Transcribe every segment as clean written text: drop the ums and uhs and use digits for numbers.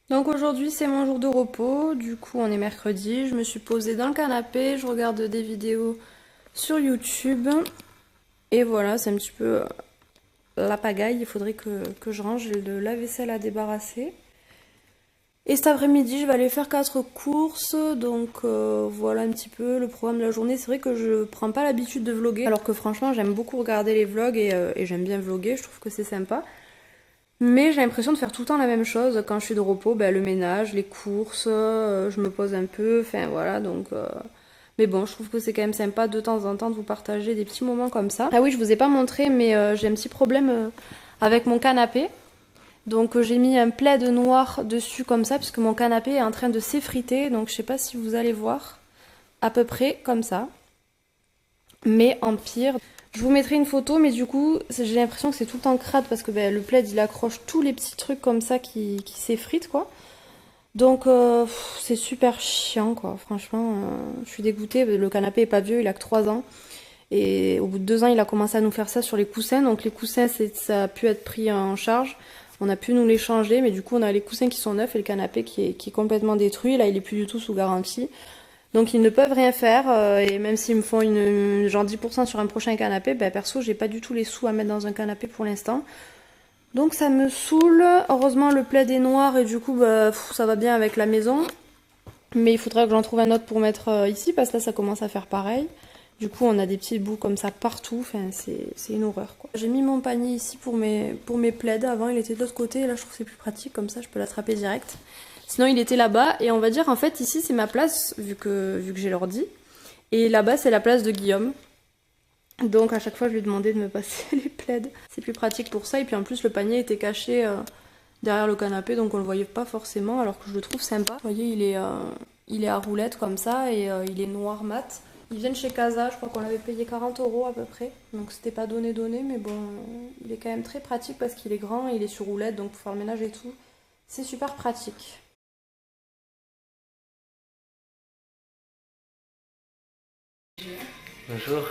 Donc aujourd'hui c'est mon jour de repos, du coup on est mercredi, je me suis posée dans le canapé, je regarde des vidéos sur YouTube et voilà, c'est un petit peu la pagaille, il faudrait que je range, j'ai le lave-vaisselle à débarrasser. Et cet après-midi je vais aller faire 4 courses, donc voilà un petit peu le programme de la journée. C'est vrai que je prends pas l'habitude de vlogger, alors que franchement j'aime beaucoup regarder les vlogs et j'aime bien vlogger, je trouve que c'est sympa. Mais j'ai l'impression de faire tout le temps la même chose. Quand je suis de repos, ben, le ménage, les courses, je me pose un peu, enfin voilà, donc... Mais bon, je trouve que c'est quand même sympa de temps en temps de vous partager des petits moments comme ça. Ah oui, je vous ai pas montré, mais j'ai un petit problème avec mon canapé. Donc j'ai mis un plaid noir dessus comme ça, puisque mon canapé est en train de s'effriter. Donc je sais pas si vous allez voir, à peu près comme ça. Mais en pire. Je vous mettrai une photo, mais du coup, j'ai l'impression que c'est tout le temps crade parce que ben, le plaid il accroche tous les petits trucs comme ça qui s'effritent quoi. Donc c'est super chiant quoi, franchement, je suis dégoûtée. Le canapé est pas vieux, il a que 3 ans. Et au bout de 2 ans, il a commencé à nous faire ça sur les coussins. Donc les coussins, ça a pu être pris en charge. On a pu nous les changer, mais du coup, on a les coussins qui sont neufs et le canapé qui est complètement détruit. Là, il est plus du tout sous garantie. Donc ils ne peuvent rien faire et même s'ils me font genre 10% sur un prochain canapé, ben perso j'ai pas du tout les sous à mettre dans un canapé pour l'instant. Donc ça me saoule. Heureusement le plaid est noir et du coup bah, ça va bien avec la maison. Mais il faudrait que j'en trouve un autre pour mettre ici parce que là ça commence à faire pareil. Du coup on a des petits bouts comme ça partout, enfin c'est une horreur quoi. J'ai mis mon panier ici pour mes plaids, avant il était de l'autre côté et là je trouve que c'est plus pratique comme ça je peux l'attraper direct. Sinon il était là-bas et on va dire en fait ici c'est ma place vu que j'ai l'ordi. Et là-bas c'est la place de Guillaume. Donc à chaque fois je lui demandais de me passer les plaids. C'est plus pratique pour ça et puis en plus le panier était caché derrière le canapé donc on le voyait pas forcément alors que je le trouve sympa. Vous voyez il est à roulette comme ça et il est noir mat. Ils viennent chez Casa, je crois qu'on l'avait payé 40 € à peu près. Donc c'était pas donné mais bon il est quand même très pratique parce qu'il est grand, il est sur roulette donc pour faire le ménage et tout. C'est super pratique. Bonjour.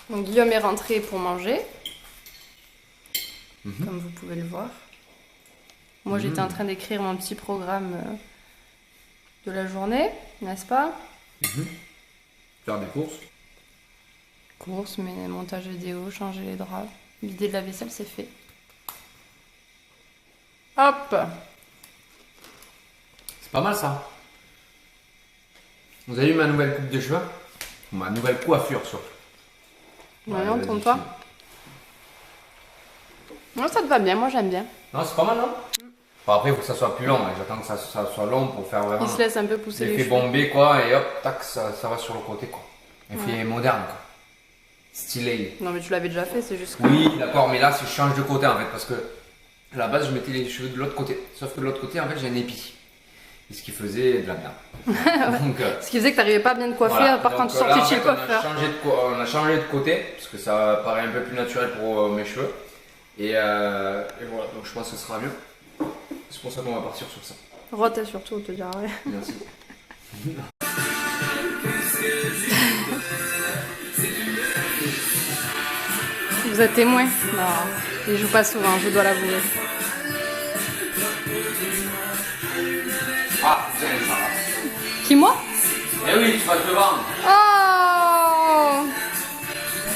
Donc Guillaume est rentré pour manger, comme vous pouvez le voir. Moi j'étais en train d'écrire mon petit programme de la journée, n'est-ce pas? Faire des courses. Courses, mais montage vidéo, changer les draps, vider de la vaisselle, c'est fait. Hop! C'est pas mal ça. Vous avez vu ma nouvelle coupe de cheveux? Ma nouvelle coiffure surtout. Ouais, on tourne pas. Moi ça te va bien, moi j'aime bien. Non, c'est pas mal, non? Bon, après, il faut que ça soit plus long. Hein. J'attends que ça soit long pour faire vraiment. Il se laisse un peu pousser les l'effet cheveux. bombé, quoi, et hop, tac, ça va sur le côté, quoi. Effet moderne, quoi. Stylé. Non mais tu l'avais déjà fait, c'est juste que... Oui, d'accord, mais là, je change de côté en fait, parce que à la base, je mettais les cheveux de l'autre côté. Sauf que de l'autre côté, en fait, j'ai un épi. Et ce qui faisait de la merde. Donc, ce qui faisait que t'arrivais pas bien de coiffer, voilà. à part quand Donc, tu sortais là, de chez le on coiffeur. a changé de côté, parce que ça paraît un peu plus naturel pour mes cheveux. Et voilà, donc je pense que ce sera mieux. C'est pour ça qu'on va partir sur ça. Rote surtout, on te dira, ouais. Merci. Vous êtes témoin? Non, il joue pas souvent, je dois l'avouer. Ah, tiens, ça va. Qui, moi? Eh oui, tu vas te le vendre. Oh!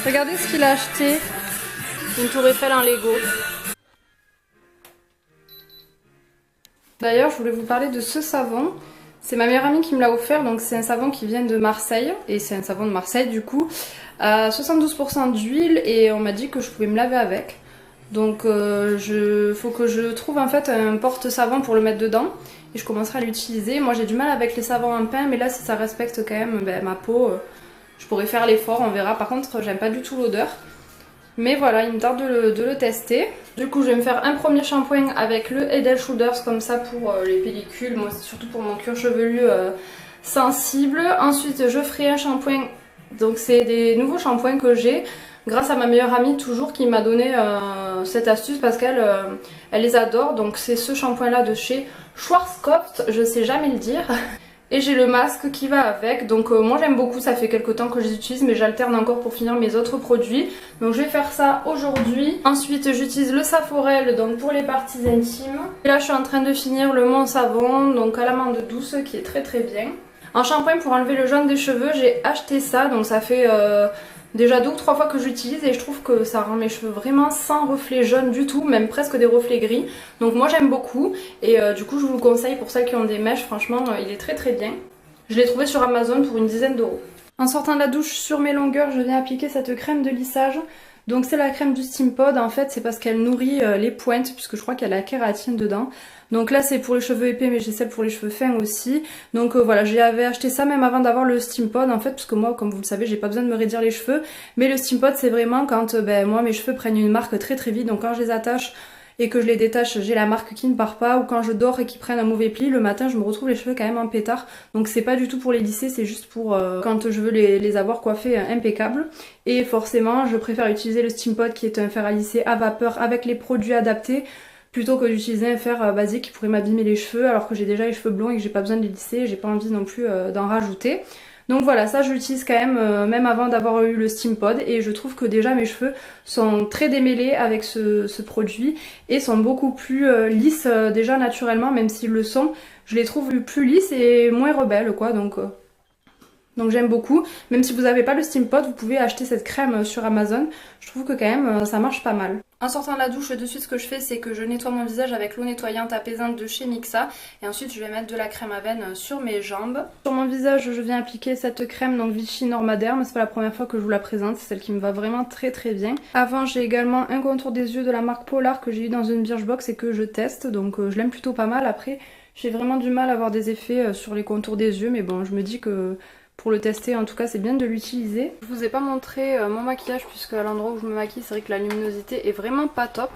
Regardez ce qu'il a acheté. Une tour Eiffel en Lego. D'ailleurs, je voulais vous parler de ce savon. C'est ma meilleure amie qui me l'a offert, donc c'est un savon qui vient de Marseille. Et c'est un savon de Marseille du coup. À 72% d'huile et on m'a dit que je pouvais me laver avec. Donc faut que je trouve en fait un porte-savon pour le mettre dedans. Et je commencerai à l'utiliser. Moi j'ai du mal avec les savons en pain, mais là si ça respecte quand même ma peau, je pourrais faire l'effort, on verra. Par contre j'aime pas du tout l'odeur. Mais voilà, il me tarde de le tester. Du coup je vais me faire un premier shampoing avec le Head & Shoulders comme ça pour les pellicules. Moi c'est surtout pour mon cuir chevelu sensible. Ensuite je ferai un shampoing. Donc c'est des nouveaux shampoings que j'ai grâce à ma meilleure amie toujours qui m'a donné cette astuce parce qu'elle elle les adore. Donc c'est ce shampoing là de chez Schwarzkopf, je sais jamais le dire. Et j'ai le masque qui va avec, donc moi j'aime beaucoup, ça fait quelques temps que je les utilise mais j'alterne encore pour finir mes autres produits. Donc je vais faire ça aujourd'hui. Ensuite j'utilise le Saforel donc pour les parties intimes. Et là je suis en train de finir le Mon Savon, donc à l'amande douce qui est très très bien. En shampoing pour enlever le jaune des cheveux, j'ai acheté ça, donc ça fait déjà 2 ou 3 fois que j'utilise et je trouve que ça rend mes cheveux vraiment sans reflets jaunes du tout, même presque des reflets gris. Donc moi j'aime beaucoup et du coup je vous le conseille pour celles qui ont des mèches, franchement il est très très bien. Je l'ai trouvé sur Amazon pour une dizaine d'euros. En sortant de la douche sur mes longueurs, je viens appliquer cette crème de lissage. Donc c'est la crème du Steampod, en fait c'est parce qu'elle nourrit les pointes puisque je crois qu'il y a la kératine dedans. Donc là c'est pour les cheveux épais mais j'ai celle pour les cheveux fins aussi. Donc voilà, j'avais acheté ça même avant d'avoir le Steampod en fait, parce que moi comme vous le savez j'ai pas besoin de me raidir les cheveux. Mais le Steampod c'est vraiment quand moi mes cheveux prennent une marque très très vite, donc quand je les attache et que je les détache, j'ai la marque qui ne part pas, ou quand je dors et qu'ils prennent un mauvais pli, le matin je me retrouve les cheveux quand même en pétard. Donc c'est pas du tout pour les lisser, c'est juste pour quand je veux les avoir coiffés impeccables. Et forcément je préfère utiliser le Steampod qui est un fer à lisser à vapeur avec les produits adaptés, plutôt que d'utiliser un fer basique qui pourrait m'abîmer les cheveux alors que j'ai déjà les cheveux blonds et que j'ai pas besoin de les lisser et j'ai pas envie non plus d'en rajouter. Donc voilà, ça je l'utilise quand même avant d'avoir eu le Steampod et je trouve que déjà mes cheveux sont très démêlés avec ce produit et sont beaucoup plus lisses déjà naturellement, même s'ils le sont. Je les trouve plus lisses et moins rebelles quoi, donc j'aime beaucoup. Même si vous n'avez pas le Steampod, vous pouvez acheter cette crème sur Amazon. Je trouve que quand même ça marche pas mal. En sortant de la douche, de suite ce que je fais c'est que je nettoie mon visage avec l'eau nettoyante apaisante de chez Mixa. Et ensuite je vais mettre de la crème à veine sur mes jambes. Sur mon visage je viens appliquer cette crème donc Vichy Normaderm. C'est pas la première fois que je vous la présente, c'est celle qui me va vraiment très très bien. Avant j'ai également un contour des yeux de la marque Polar que j'ai eu dans une Birchbox et que je teste. Donc je l'aime plutôt pas mal. Après j'ai vraiment du mal à avoir des effets sur les contours des yeux. Mais bon, je me dis que pour le tester, en tout cas c'est bien de l'utiliser. Je vous ai pas montré mon maquillage puisque à l'endroit où je me maquille c'est vrai que la luminosité est vraiment pas top.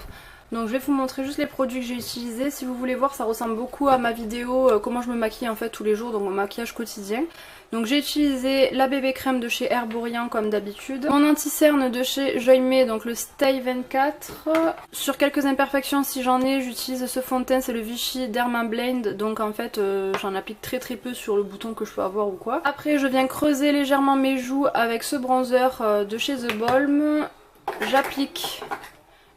Donc je vais vous montrer juste les produits que j'ai utilisés. Si vous voulez voir, ça ressemble beaucoup à ma vidéo comment je me maquille en fait tous les jours, donc mon maquillage quotidien. Donc j'ai utilisé la bébé crème de chez Herborian comme d'habitude, mon anti-cerne de chez Joymay, donc le Stay 24. Sur quelques imperfections si j'en ai, j'utilise ce fond de teint, c'est le Vichy Dermablend, donc en fait j'en applique très très peu sur le bouton que je peux avoir ou quoi. Après je viens creuser légèrement mes joues avec ce bronzer de chez The Balm.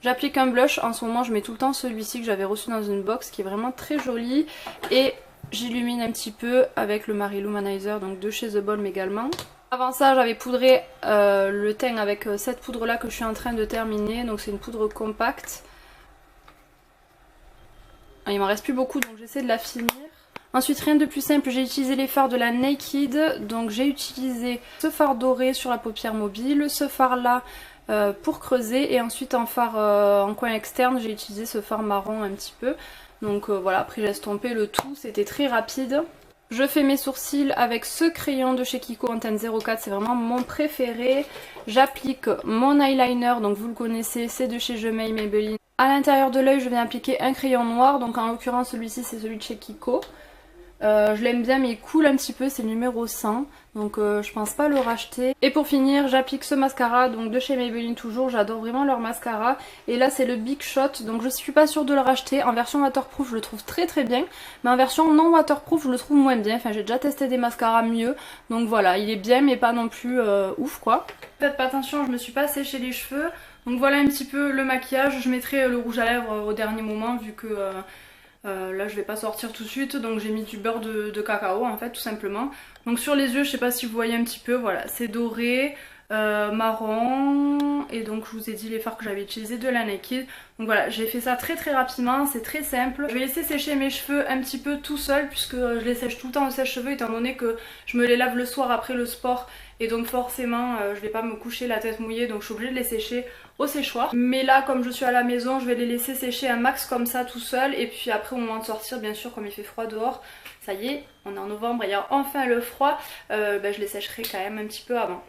J'applique un blush, en ce moment je mets tout le temps celui-ci que j'avais reçu dans une box qui est vraiment très joli. Et j'illumine un petit peu avec le Mary Luminizer donc de chez The Balm également. Avant ça j'avais poudré le teint avec cette poudre là que je suis en train de terminer. Donc c'est une poudre compacte. Il m'en reste plus beaucoup donc j'essaie de la finir. Ensuite rien de plus simple, j'ai utilisé les fards de la Naked. Donc j'ai utilisé ce fard doré sur la paupière mobile, ce fard là pour creuser, et ensuite en fard en coin externe j'ai utilisé ce fard marron un petit peu. Donc voilà, après j'ai estompé le tout, c'était très rapide. Je fais mes sourcils avec ce crayon de chez Kiko Antenne 04, c'est vraiment mon préféré. J'applique mon eyeliner, donc vous le connaissez, c'est de chez Jemay Maybelline. À l'intérieur de l'œil je viens appliquer un crayon noir, donc en l'occurrence celui-ci c'est celui de chez Kiko. Je l'aime bien mais il coule un petit peu, c'est le numéro 100, donc je pense pas le racheter. Et pour finir j'applique ce mascara donc de chez Maybelline toujours, j'adore vraiment leur mascara. Et là c'est le Big Shot, donc je suis pas sûre de le racheter. En version waterproof je le trouve très très bien, mais en version non waterproof je le trouve moins bien. Enfin j'ai déjà testé des mascaras mieux, donc voilà, il est bien mais pas non plus ouf quoi. Faites pas attention, je me suis pas séché les cheveux. Donc voilà un petit peu le maquillage, je mettrai le rouge à lèvres au dernier moment vu que... là je vais pas sortir tout de suite, donc j'ai mis du beurre de cacao en fait tout simplement. Donc sur les yeux je sais pas si vous voyez un petit peu, voilà c'est doré, marron, et donc je vous ai dit les fards que j'avais utilisés de la Naked. Donc voilà, j'ai fait ça très très rapidement, c'est très simple. Je vais laisser sécher mes cheveux un petit peu tout seul puisque je les sèche tout le temps au sèche-cheveux étant donné que je me les lave le soir après le sport. Et donc forcément je vais pas me coucher la tête mouillée, donc je suis obligée de les sécher au séchoir. Mais là comme je suis à la maison je vais les laisser sécher un max comme ça tout seul. Et puis après au moment de sortir bien sûr comme il fait froid dehors, ça y est on est en novembre et il y a enfin le froid, je les sécherai quand même un petit peu avant.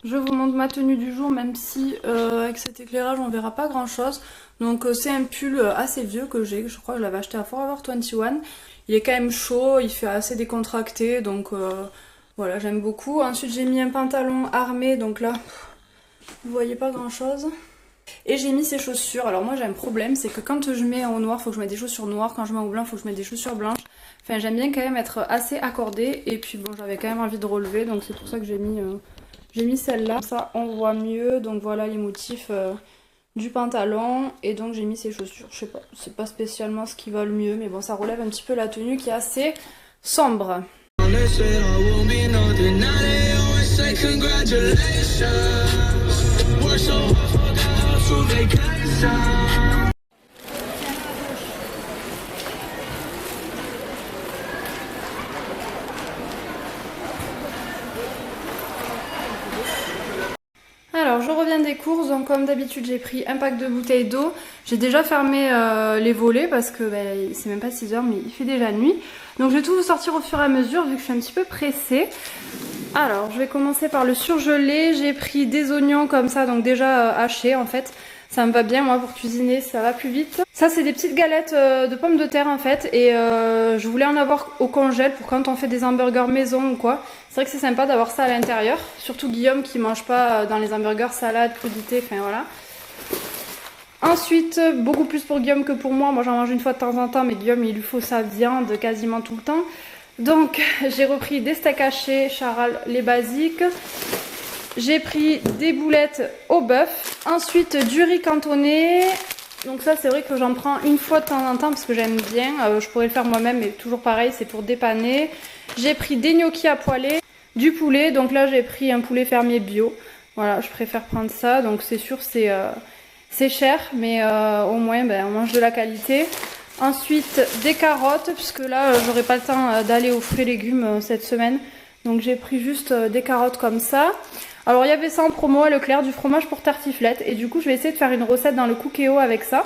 Je vous montre ma tenue du jour même si avec cet éclairage on verra pas grand chose. Donc c'est un pull assez vieux que j'ai, je crois que je l'avais acheté à Forever 21. Il est quand même chaud, il fait assez décontracté donc... voilà, j'aime beaucoup. Ensuite j'ai mis un pantalon armé, donc là vous voyez pas grand chose. Et j'ai mis ces chaussures. Alors moi j'ai un problème, c'est que quand je mets en noir, faut que je mette des chaussures noires. Quand je mets en blanc, faut que je mette des chaussures blanches. Enfin, j'aime bien quand même être assez accordée. Et puis bon, j'avais quand même envie de relever, donc c'est pour ça que j'ai mis celle-là. Comme ça, on voit mieux. Donc voilà les motifs du pantalon. Et donc j'ai mis ces chaussures. Je sais pas, c'est pas spécialement ce qui va le mieux, mais bon, ça relève un petit peu la tenue qui est assez sombre. Alors je reviens des courses, donc comme d'habitude j'ai pris un pack de bouteilles d'eau. J'ai déjà fermé les volets parce que c'est même pas 6 h mais il fait déjà nuit. Donc je vais tout vous sortir au fur et à mesure vu que je suis un petit peu pressée. Alors je vais commencer par le surgelé. J'ai pris des oignons comme ça, donc déjà hachés en fait. Ça me va bien, moi, pour cuisiner, ça va plus vite. Ça, c'est des petites galettes de pommes de terre, en fait. Et je voulais en avoir au congèle pour quand on fait des hamburgers maison ou quoi. C'est vrai que c'est sympa d'avoir ça à l'intérieur. Surtout Guillaume qui mange pas dans les hamburgers salade, crudité, enfin voilà. Ensuite, beaucoup plus pour Guillaume que pour moi. Moi, j'en mange une fois de temps en temps, mais Guillaume, il lui faut sa viande quasiment tout le temps. Donc, j'ai repris des steaks hachés, charal, les basiques. J'ai pris des boulettes au bœuf. Ensuite, du riz cantonné. Donc ça, c'est vrai que j'en prends une fois de temps en temps parce que j'aime bien. Je pourrais le faire moi-même, mais toujours pareil, c'est pour dépanner. J'ai pris des gnocchis à poêler, du poulet. Donc là, j'ai pris un poulet fermier bio. Voilà, je préfère prendre ça. Donc c'est sûr, c'est cher, mais au moins, on mange de la qualité. Ensuite, des carottes, puisque là, j'aurai pas le temps d'aller aux fruits et légumes cette semaine. Donc j'ai pris juste des carottes comme ça. Alors il y avait ça en promo à Leclerc, du fromage pour tartiflette. Et du coup je vais essayer de faire une recette dans le Cookéo avec ça.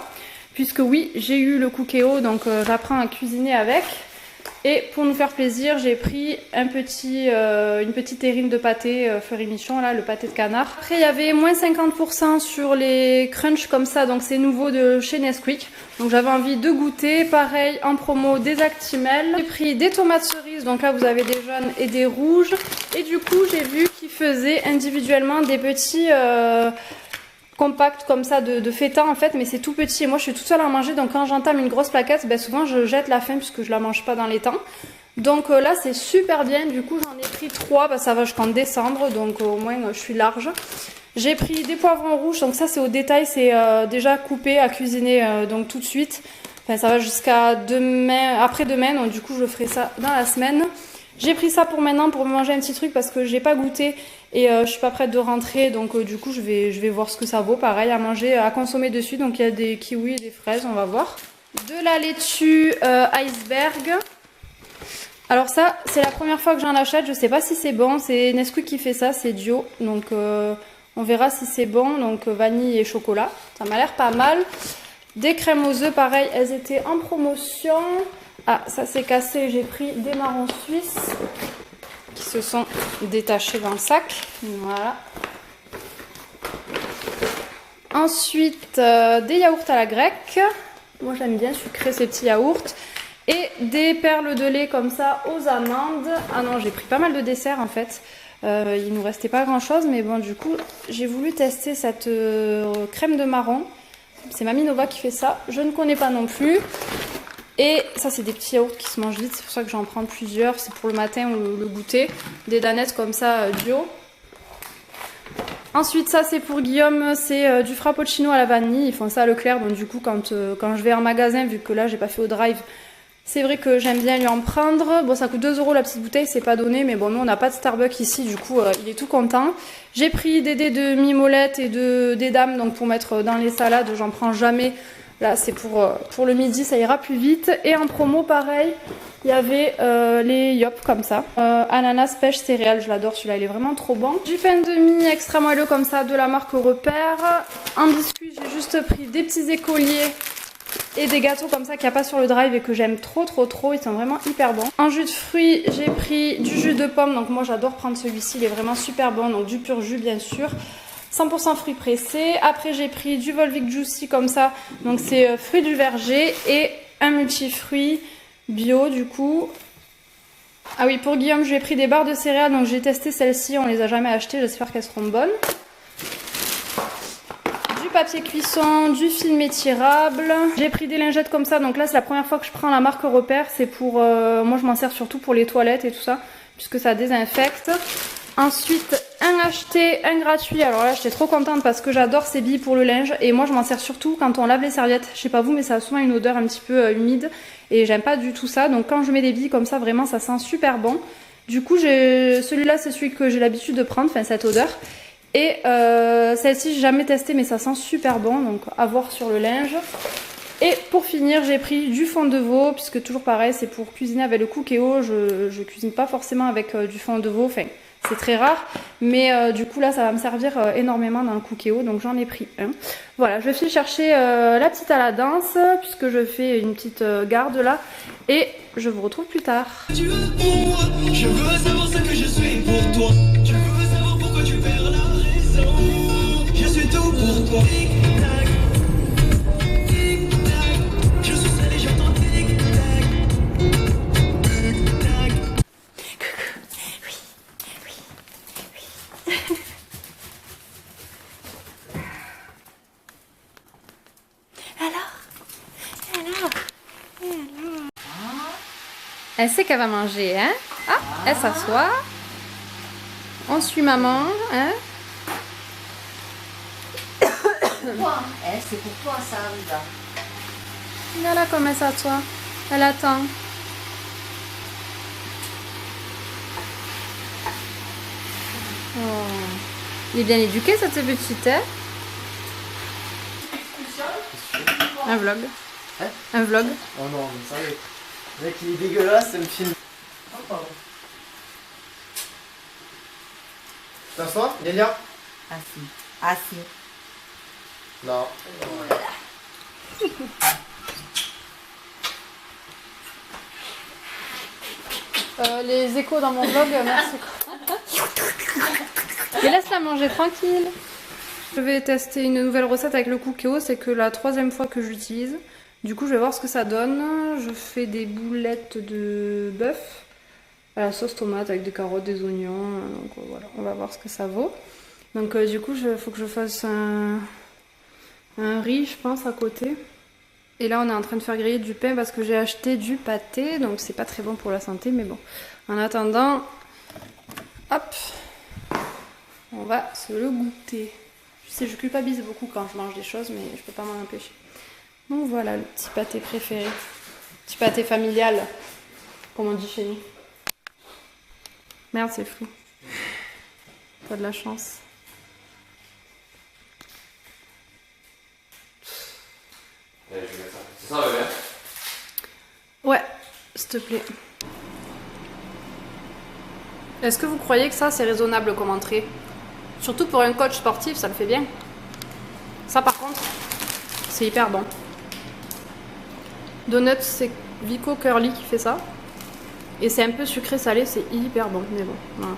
Puisque oui, j'ai eu le Cookéo, donc j'apprends à cuisiner avec. Et pour nous faire plaisir, j'ai pris une petite terrine de pâté Fleury Michon, là, le pâté de canard. Après il y avait moins 50% sur les crunchs comme ça, donc c'est nouveau de chez Nesquik. Donc j'avais envie de goûter. Pareil, en promo, des Actimel. J'ai pris des tomates cerises, donc là vous avez des jaunes et des rouges. Et du coup j'ai vu qu'ils faisaient individuellement des petits compacts comme ça de feta en fait, mais c'est tout petit. Et moi je suis toute seule à manger, donc quand j'entame une grosse plaquette, souvent je jette la fin puisque je la mange pas dans les temps. Donc là c'est super bien, du coup j'en ai pris 3, ça va jusqu'en décembre, donc au moins je suis large. J'ai pris des poivrons rouges, donc ça c'est au détail, c'est déjà coupé à cuisiner donc tout de suite. Enfin ça va jusqu'à demain, après-demain, donc du coup je ferai ça dans la semaine. J'ai pris ça pour maintenant pour me manger un petit truc parce que j'ai pas goûté et je suis pas prête de rentrer, donc du coup je vais voir ce que ça vaut. Pareil à manger, à consommer dessus, donc il y a des kiwis et des fraises, on va voir. De la laitue iceberg. Alors ça c'est la première fois que j'en achète, je sais pas si c'est bon, c'est Nesquik qui fait ça, c'est Dio, donc on verra si c'est bon. Donc vanille et chocolat, ça m'a l'air pas mal. Des crèmes aux œufs, pareil, elles étaient en promotion. Ah, ça s'est cassé, j'ai pris des marrons suisses qui se sont détachés dans le sac. Voilà. Ensuite, des yaourts à la grecque. Moi j'aime bien sucrer ces petits yaourts. Et des perles de lait comme ça aux amandes. Ah non, j'ai pris pas mal de desserts en fait. Il nous restait pas grand chose, mais bon, du coup, j'ai voulu tester cette crème de marron. C'est Mamie Nova qui fait ça. Je ne connais pas non plus. Et ça, c'est des petits yaourts qui se mangent vite. C'est pour ça que j'en prends plusieurs. C'est pour le matin ou le goûter. Des danettes comme ça, bio. Ensuite, ça, c'est pour Guillaume. C'est du frappuccino à la vanille. Ils font ça à Leclerc. Donc, du coup, quand je vais en magasin, vu que là, j'ai pas fait au drive, c'est vrai que j'aime bien lui en prendre. Bon, ça coûte 2 € la petite bouteille, c'est pas donné, mais bon, nous on n'a pas de Starbucks ici, du coup il est tout content. J'ai pris des dés de mimolette et des dames, donc pour mettre dans les salades, j'en prends jamais. Là c'est pour le midi, ça ira plus vite. Et en promo, pareil, il y avait les Yop comme ça. Ananas pêche céréales, je l'adore, celui-là il est vraiment trop bon. Du pain de mie extra moelleux comme ça de la marque Repère. En biscuit, j'ai juste pris des petits écoliers et des gâteaux comme ça qu'il n'y a pas sur le drive et que j'aime trop, ils sont vraiment hyper bons. En jus de fruits, j'ai pris du jus de pomme, donc moi j'adore prendre celui-ci, il est vraiment super bon, donc du pur jus bien sûr. 100% fruits pressés. Après j'ai pris du Volvic Juicy comme ça, donc c'est fruits du verger et un multifruit bio du coup. Ah oui, pour Guillaume j'ai pris des barres de céréales, donc j'ai testé celles-ci, on les a jamais achetées, j'espère qu'elles seront bonnes. du papier cuisson, du film étirable. J'ai pris des lingettes comme ça, donc là c'est la première fois que je prends la marque Repère. C'est pour, moi je m'en sers surtout pour les toilettes et tout ça, puisque ça désinfecte. Ensuite, un acheté, un gratuit. Alors là j'étais trop contente parce que j'adore ces billes pour le linge. Et moi je m'en sers surtout quand on lave les serviettes. Je sais pas vous, mais ça a souvent une odeur un petit peu humide. Et j'aime pas du tout ça, donc quand je mets des billes comme ça, vraiment ça sent super bon. Du coup celui-là c'est celui que j'ai l'habitude de prendre, enfin cette odeur. Et celle-ci j'ai jamais testé mais ça sent super bon, donc à voir sur le linge. Et pour finir j'ai pris du fond de veau, puisque toujours pareil c'est pour cuisiner avec le Cookéo. Je cuisine pas forcément avec du fond de veau, enfin c'est très rare. Mais du coup là ça va me servir énormément dans le Cookéo, donc j'en ai pris un. Voilà, je vais chercher la petite à la danse, puisque je fais une petite garde là. Et je vous retrouve plus tard. Tu es pour moi, je veux savoir ce que je suis pour toi. Tu veux savoir pourquoi tu perds la raison. Je suis tout pour toi. Tic tac, tic tac. Je suis seul et j'entends tic tac, tic tac. Elle sait qu'elle va manger, hein? Ah, elle s'assoit. On suit maman, hein? Toi, c'est pour toi ça, Rita. Voilà comme elle s'assoit. Elle attend. Oh. Il est bien éduqué cette petite, hein? Un vlog. Hein? Un vlog. Oh non, mais sérieux. Le mec il est dégueulasse, ça me filme. Oh pardon. T'assois, Delia? Assis. Assis. Non. Les échos dans mon vlog, merci. Mais laisse-la manger tranquille. Je vais tester une nouvelle recette avec le Cookéo, c'est que la 3e fois que je l'utilise. Du coup, je vais voir ce que ça donne. Je fais des boulettes de bœuf à la sauce tomate avec des carottes, des oignons. Donc voilà, on va voir ce que ça vaut. Donc du coup, il faut que je fasse un riz, je pense, à côté. Et là, on est en train de faire griller du pain parce que j'ai acheté du pâté. Donc c'est pas très bon pour la santé, mais bon. En attendant, hop, on va se le goûter. Je sais, je culpabilise beaucoup quand je mange des choses, mais je peux pas m'en empêcher. Donc voilà le petit pâté préféré. Petit pâté familial, comme on dit chez nous. Merde, c'est flou. Pas de la chance. C'est ça, bébé? Ouais, s'il te plaît. Est-ce que vous croyez que ça, c'est raisonnable comme entrée? Surtout pour un coach sportif, ça le fait bien. Ça, par contre, c'est hyper bon. Donuts, c'est Vico Curly qui fait ça. Et c'est un peu sucré-salé, c'est hyper bon. Mais bon, voilà.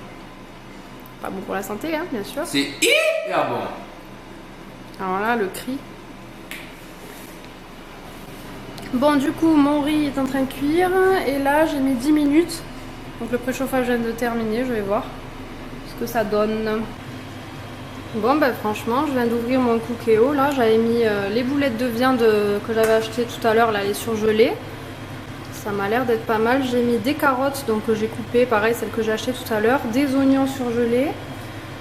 Pas bon pour la santé, hein, bien sûr. C'est hyper bon. Alors là, le cri. Bon, du coup, mon riz est en train de cuire. Et là, j'ai mis 10 minutes. Donc le préchauffage vient de terminer, je vais voir ce que ça donne. Bon, ben franchement, je viens d'ouvrir mon Cookéo. Là, j'avais mis les boulettes de viande que j'avais achetées tout à l'heure, là, les surgelées. Ça m'a l'air d'être pas mal. J'ai mis des carottes, donc j'ai coupé, pareil, celles que j'ai achetées tout à l'heure. Des oignons surgelés.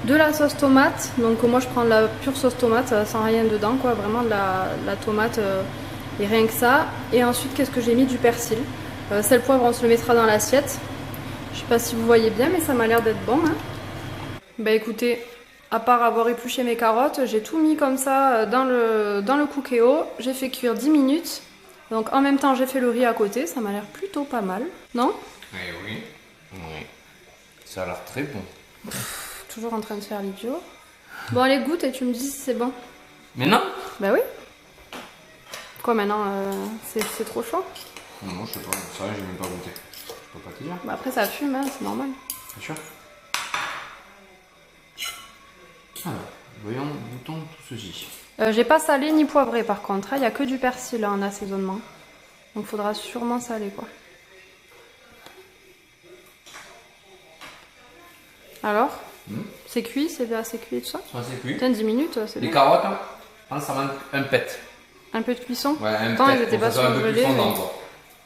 De la sauce tomate. Donc moi, je prends de la pure sauce tomate, sans rien dedans, quoi. Vraiment de la tomate et rien que ça. Et ensuite, qu'est-ce que j'ai mis? Du persil. Sel, poivre, on se le mettra dans l'assiette. Je sais pas si vous voyez bien, mais ça m'a l'air d'être bon, hein. Bah écoutez, à part avoir épluché mes carottes, j'ai tout mis comme ça dans le Cookéo. J'ai fait cuire 10 minutes. Donc en même temps, j'ai fait le riz à côté. Ça m'a l'air plutôt pas mal, non? Eh oui, oui. Ça a l'air très bon. Toujours en train de faire l'idiot. Bon, allez, goûte et tu me dis si c'est bon. Mais non. Bah oui. Quoi maintenant, c'est trop chaud? Non, je sais pas. C'est vrai, j'ai même pas goûté. Je peux pas te dire. Bah après, ça fume, hein, c'est normal. Bien sûr. Alors, voyons, goûtons tout ceci. J'ai pas salé ni poivré par contre, il n'y a que du persil là, en assaisonnement. Donc faudra sûrement saler quoi. Alors, c'est cuit, c'est assez cuit et tout ça? Ça, c'est cuit. Putain, 10 minutes, c'est Les bon. carottes, hein, Je pense que ça manque un pet. Un peu de cuisson? Ouais, un Attends, pet. ils étaient Pour pas que ça soit un peu plus surgelés, fondant, mais- quoi.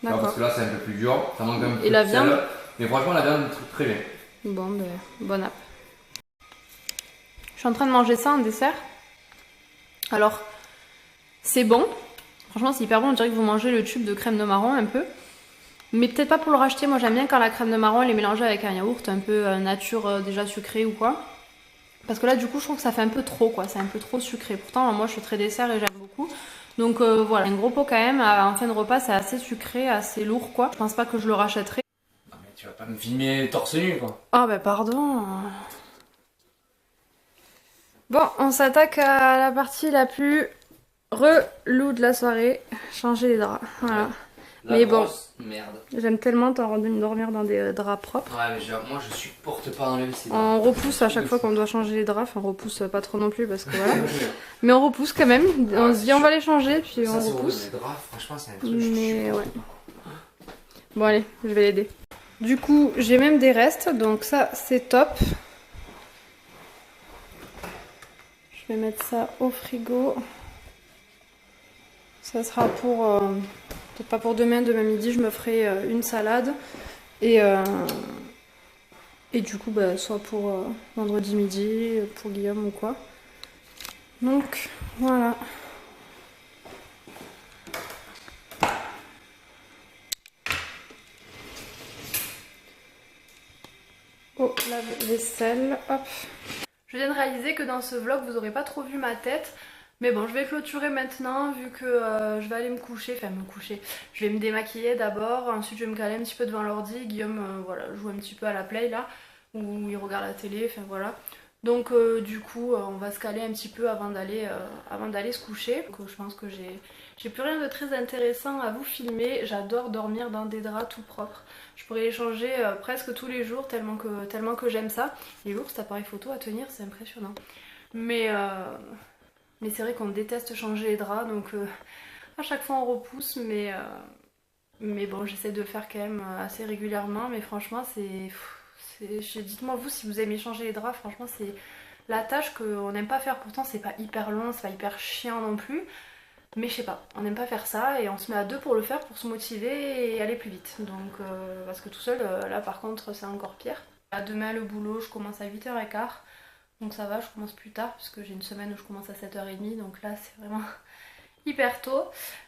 Tu vois, D'accord. parce que là, c'est un peu plus dur. Ça manque un peu Et la de viande? sel. Mais franchement, la viande, très bien. Bon, ben, bon app. Je suis en train de manger ça en dessert. Alors, c'est bon. Franchement, c'est hyper bon. On dirait que vous mangez le tube de crème de marron un peu. Mais peut-être pas pour le racheter. Moi, j'aime bien quand la crème de marron, elle est mélangée avec un yaourt un peu nature déjà sucré ou quoi. Parce que là, du coup, je trouve que ça fait un peu trop, quoi. C'est un peu trop sucré. Pourtant, moi, je suis très dessert et j'aime beaucoup. Donc voilà, un gros pot quand même. En fin de repas, c'est assez sucré, assez lourd, quoi. Je pense pas que je le rachèterai. Non, mais tu vas pas me filmer torse nu, quoi. Oh bah pardon. Bon, on s'attaque à la partie la plus relou de la soirée. Changer les draps. Voilà. La Mais bon. grosse merde. J'aime tellement dormir dans des draps propres. Ouais, mais moi, je supporte pas enlever ces On repousse à chaque fois qu'on doit changer les draps. Enfin, on repousse pas trop non plus parce que voilà. Mais on repousse quand même. On se dit on va les changer puis on repousse. Les draps, franchement, c'est un truc Mais ouais. Bon allez, je vais l'aider. Du coup, j'ai même des restes, donc ça c'est top. Je vais mettre ça au frigo. Ça sera pour... peut-être pas pour demain midi, je me ferai une salade. Et du coup, bah, soit pour vendredi midi, pour Guillaume ou quoi. Donc, voilà. Oh, lave-vaisselle, hop. Je viens de réaliser que dans ce vlog, vous aurez pas trop vu ma tête. Mais bon, je vais clôturer maintenant vu que je vais aller me coucher, enfin me coucher. Je vais me démaquiller d'abord, ensuite je vais me caler un petit peu devant l'ordi. Guillaume voilà, joue un petit peu à la play là, où il regarde la télé, enfin voilà. Donc du coup, on va se caler un petit peu avant d'aller se coucher. Donc, je pense que j'ai plus rien de très intéressant à vous filmer. J'adore dormir dans des draps tout propres. Je pourrais les changer presque tous les jours tellement que j'aime ça. Il est lourd cet appareil photo à tenir, c'est impressionnant. Mais c'est vrai qu'on déteste changer les draps, donc à chaque fois on repousse, mais bon, j'essaie de le faire quand même assez régulièrement, mais franchement dites-moi vous si vous aimez changer les draps, franchement c'est la tâche qu'on n'aime pas faire, pourtant c'est pas hyper long, c'est pas hyper chiant non plus, mais je sais pas, on n'aime pas faire ça et on se met à deux pour le faire, pour se motiver et aller plus vite, donc parce que tout seul, là par contre c'est encore pire. Demain le boulot, je commence à 8h15. Donc ça va, je commence plus tard puisque j'ai une semaine où je commence à 7h30, donc là c'est vraiment hyper tôt.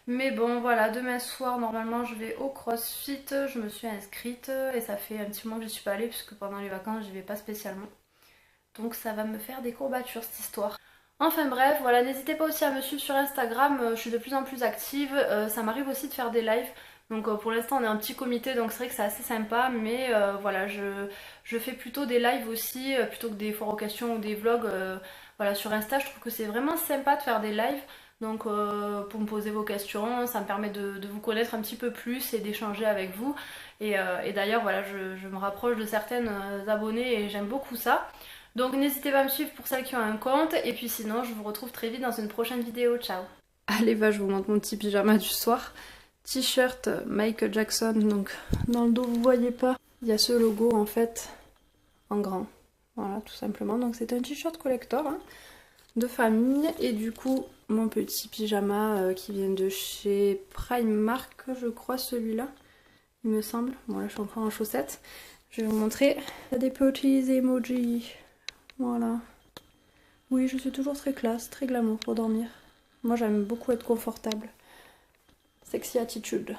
Mais bon voilà, demain soir normalement je vais au CrossFit, je me suis inscrite et ça fait un petit moment que je suis pas allée puisque pendant les vacances j'y vais pas spécialement. Donc ça va me faire des courbatures cette histoire. Enfin bref, voilà, n'hésitez pas aussi à me suivre sur Instagram, je suis de plus en plus active, ça m'arrive aussi de faire des lives. Donc pour l'instant on est un petit comité donc c'est vrai que c'est assez sympa mais voilà je fais plutôt des lives aussi plutôt que des foires aux questions ou des vlogs voilà sur Insta je trouve que c'est vraiment sympa de faire des lives donc pour me poser vos questions ça me permet de vous connaître un petit peu plus et d'échanger avec vous et d'ailleurs voilà je me rapproche de certaines abonnées et j'aime beaucoup ça donc n'hésitez pas à me suivre pour celles qui ont un compte et puis sinon je vous retrouve très vite dans une prochaine vidéo, ciao. Allez va je vous montre mon petit pyjama du soir. T-shirt Michael Jackson, donc dans le dos vous voyez pas, il y a ce logo en fait en grand, voilà tout simplement, donc c'est un t-shirt collector hein, de famille et du coup mon petit pyjama qui vient de chez Primark je crois celui-là, il me semble, bon là je suis encore en chaussettes, je vais vous montrer, il y a des petits emojis, voilà, oui je suis toujours très classe, très glamour pour dormir, moi j'aime beaucoup être confortable. Sexy attitude.